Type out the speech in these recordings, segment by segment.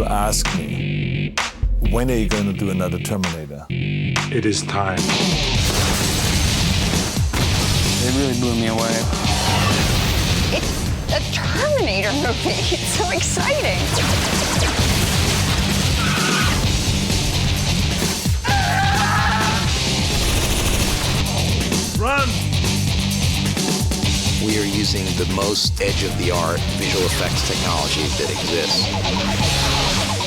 people ask me, when are you going to do another Terminator? It is time. It really blew me away. It's a Terminator movie. It's so exciting. Run! We are using the most edge-of-the-art visual effects technology that exists.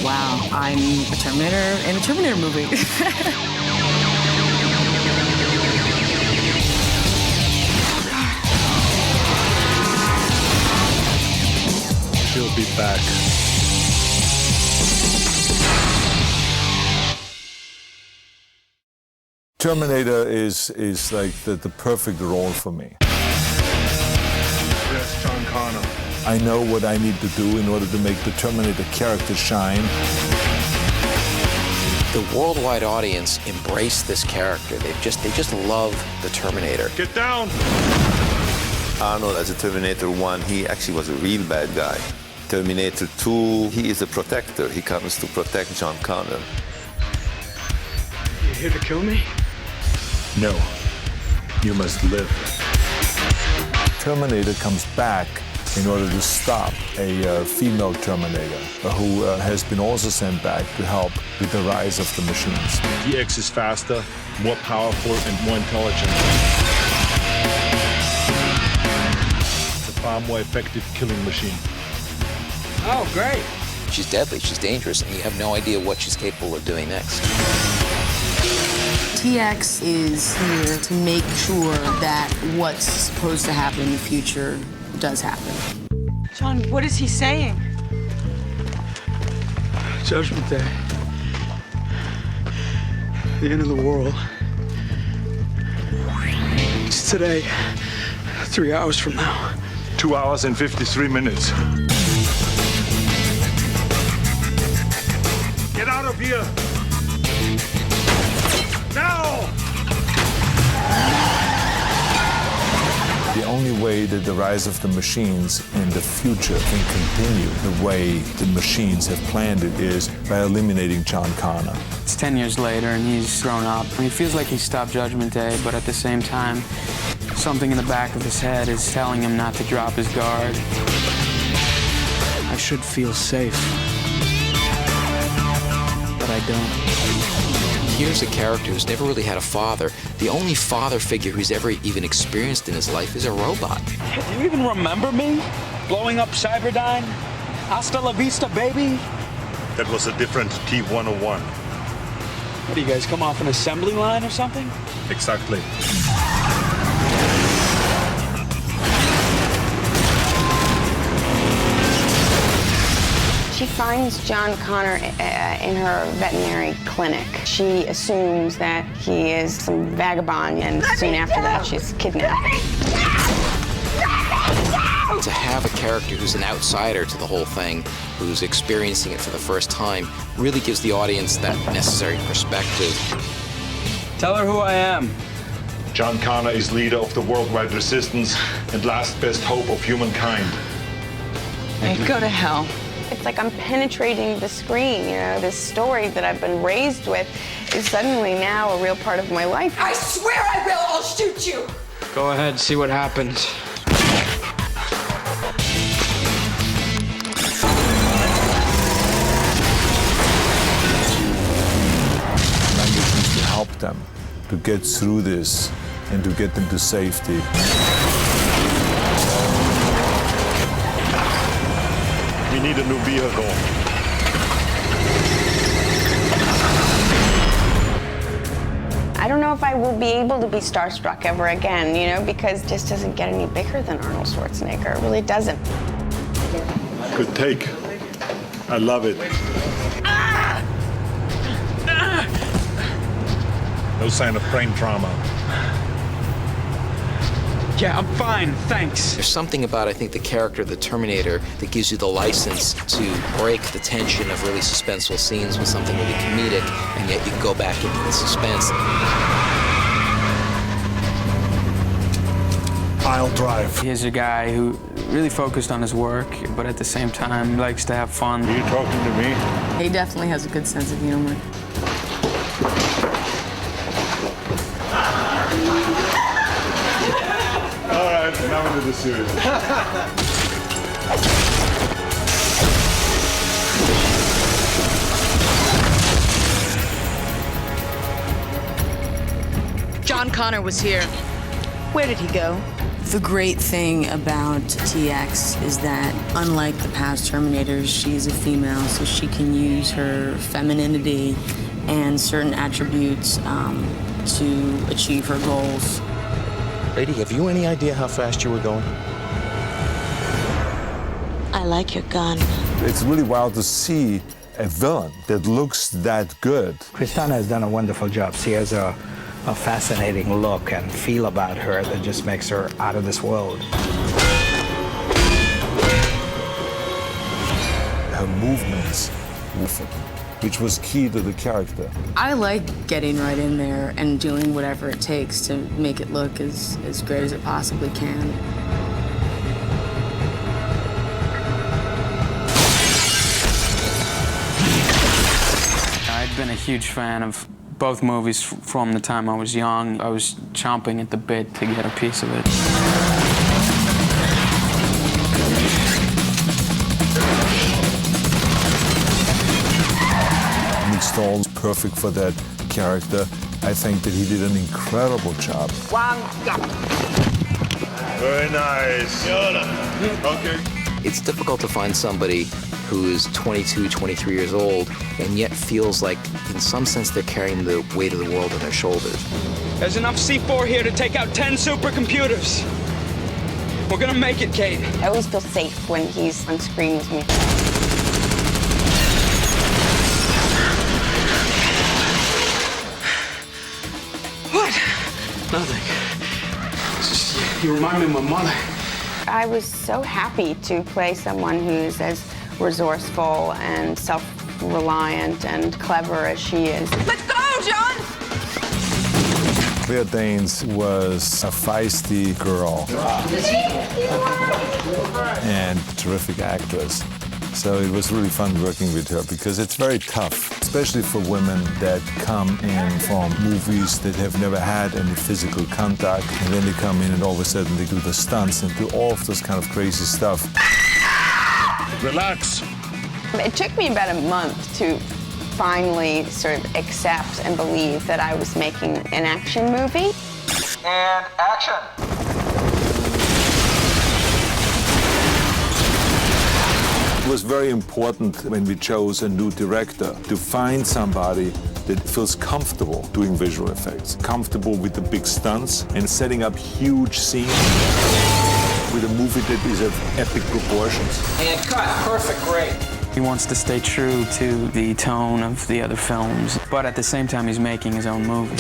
Wow, I'm a Terminator in a Terminator movie. She'll be back. Terminator is like the perfect role for me. Yes, John Connor. I know what I need to do in order to make the Terminator character shine. The worldwide audience embraced this character. They just love the Terminator. Get down! Arnold, as a Terminator 1, he actually was a real bad guy. Terminator 2, he is a protector. He comes to protect John Connor. You here to kill me? No. You must live. Terminator comes back in order to stop a female Terminator who has been also sent back to help with the rise of the machines. DX is faster, more powerful, and more intelligent. It's a far more effective killing machine. Oh, great. She's deadly, she's dangerous, and you have no idea what she's capable of doing next. TX is here to make sure that what's supposed to happen in the future does happen. John, what is he saying? Judgment Day. The end of the world. It's today, 3 hours from now. 2 hours and 53 minutes. Get out of here! Now! The only way that the rise of the machines in the future can continue the way the machines have planned it is by eliminating John Connor. It's 10 years later, and he's grown up. He feels like he stopped Judgment Day, but at the same time, something in the back of his head is telling him not to drop his guard. I should feel safe, but I don't. Here's a character who's never really had a father. The only father figure who's ever even experienced in his life is a robot. Do you even remember me? Blowing up Cyberdyne? Hasta la vista, baby? That was a different T-101. What, do you guys come off an assembly line or something? Exactly. She finds John Connor in her veterinary clinic. She assumes that he is some vagabond, and soon after that, she's kidnapped. To have a character who's an outsider to the whole thing, who's experiencing it for the first time, really gives the audience that necessary perspective. Tell her who I am. John Connor is leader of the worldwide resistance and last best hope of humankind. Hey, go to hell. It's like I'm penetrating the screen, you know, this story that I've been raised with is suddenly now a real part of my life. I swear I will! I'll shoot you! Go ahead, see what happens. My mission is to help them to get through this and to get them to safety. We need a new vehicle. I don't know if I will be able to be starstruck ever again, you know, because it just doesn't get any bigger than Arnold Schwarzenegger. It really doesn't. Good take. I love it. No sign of brain trauma. Yeah, I'm fine, thanks. There's something about, I think, the character of the Terminator that gives you the license to break the tension of really suspenseful scenes with something really comedic, and yet you can go back into the suspense. I'll drive. He's a guy who really focused on his work, but at the same time likes to have fun. Are you talking to me? He definitely has a good sense of humor. All right, now into the series. John Connor was here. Where did he go? The great thing about TX is that, unlike the past Terminators, she's a female, so she can use her femininity and certain attributes to achieve her goals. Lady, have you any idea how fast you were going? I like your gun. It's really wild to see a villain that looks that good. Kristanna has done a wonderful job. She has a fascinating look and feel about her that just makes her out of this world. Her movements, which was key to the character. I like getting right in there and doing whatever it takes to make it look as great as it possibly can. I'd been a huge fan of both movies from the time I was young. I was chomping at the bit to get a piece of it. Nick Stall's perfect for that character. I think that he did an incredible job. Very nice. Okay. It's difficult to find somebody who is 22, 23 years old and yet feels like, in some sense, they're carrying the weight of the world on their shoulders. There's enough C4 here to take out 10 supercomputers. We're gonna make it, Kate. I always feel safe when he's on screen with me. What? Nothing. It's just, you remind me of my mother. I was so happy to play someone who's as resourceful and self-reliant and clever as she is. Let's go, John! Claire Danes was a feisty girl and terrific actress. So it was really fun working with her because it's very tough, especially for women that come in from movies that have never had any physical contact, and then they come in and all of a sudden they do the stunts and do all of this kind of crazy stuff. Relax. It took me about a month to finally sort of accept and believe that I was making an action movie. And action. It was very important when we chose a new director to find somebody that feels comfortable doing visual effects, comfortable with the big stunts and setting up huge scenes with a movie that is of epic proportions. And cut. Perfect. Great. He wants to stay true to the tone of the other films, but at the same time, he's making his own movie.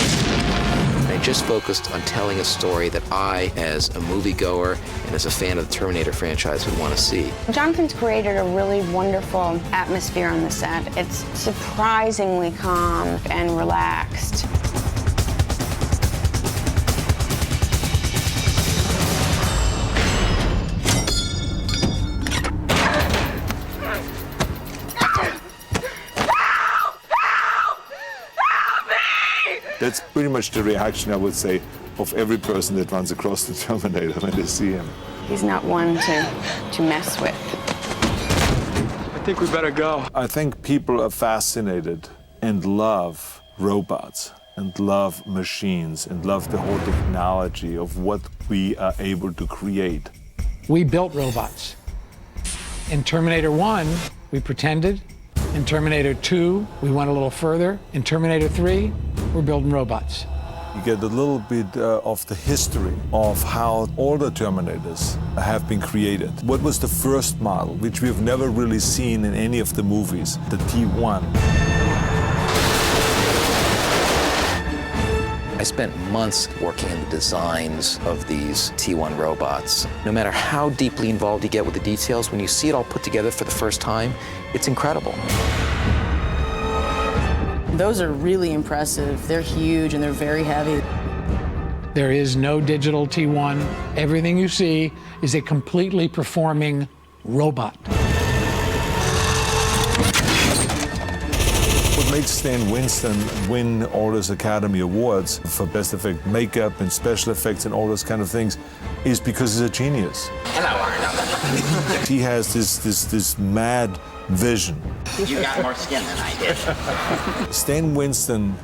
I just focused on telling a story that I, as a moviegoer and as a fan of the Terminator franchise, would want to see. Jonathan's created a really wonderful atmosphere on the set. It's surprisingly calm and relaxed. That's pretty much the reaction, I would say, of every person that runs across the Terminator when they see him. He's not one to mess with. I think we better go. I think people are fascinated and love robots and love machines and love the whole technology of what we are able to create. We built robots. In Terminator 1, we pretended. In Terminator 2, we went a little further. In Terminator 3, we're building robots. You get a little bit of the history of how all the Terminators have been created. What was the first model, which we've never really seen in any of the movies, the T1. I spent months working on the designs of these T1 robots. No matter how deeply involved you get with the details, when you see it all put together for the first time, it's incredible. Those are really impressive. They're huge and they're very heavy. There is no digital T1. Everything you see is a completely performing robot. What makes Stan Winston win all those Academy Awards for Best Effect makeup and special effects and all those kind of things is because he's a genius. Hello, Arnold. He has this mad vision. You got more skin than I did. Stan Winston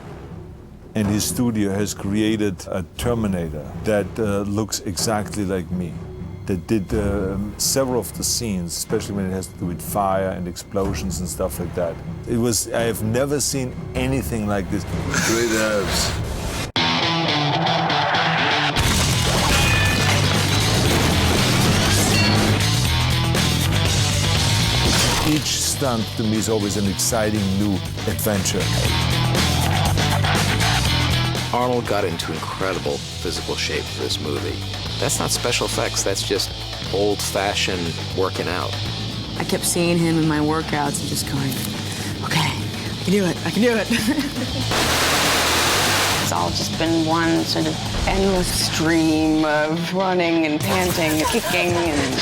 and his studio has created a Terminator that looks exactly like me. That did several of the scenes, especially when it has to do with fire and explosions and stuff like that. I have never seen anything like this. Great abs. Each stunt to me is always an exciting new adventure. Arnold got into incredible physical shape for this movie. That's not special effects, that's just old-fashioned working out. I kept seeing him in my workouts and just going, okay, I can do it, I can do it. It's all just been one sort of endless stream of running and panting, and kicking and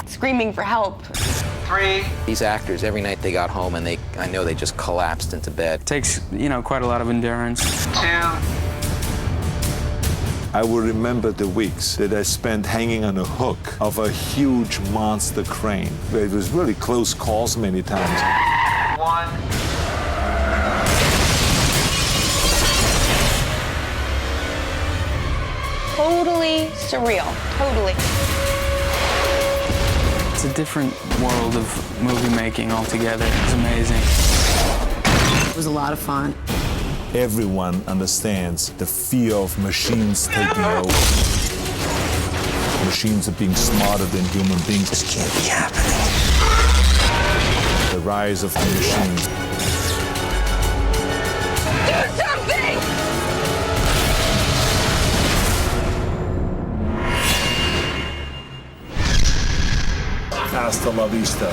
screaming for help. 3. These actors, every night they got home and I know they just collapsed into bed. It takes, quite a lot of endurance. 2. I will remember the weeks that I spent hanging on a hook of a huge monster crane. It was really close calls many times. 1. Totally surreal, totally. It's a different world of movie making altogether. It's amazing. It was a lot of fun. Everyone understands the fear of machines taking over. Machines are being smarter than human beings. This can't be happening. The rise of the machines. Do something! Hasta la vista,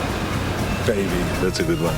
baby. That's a good one.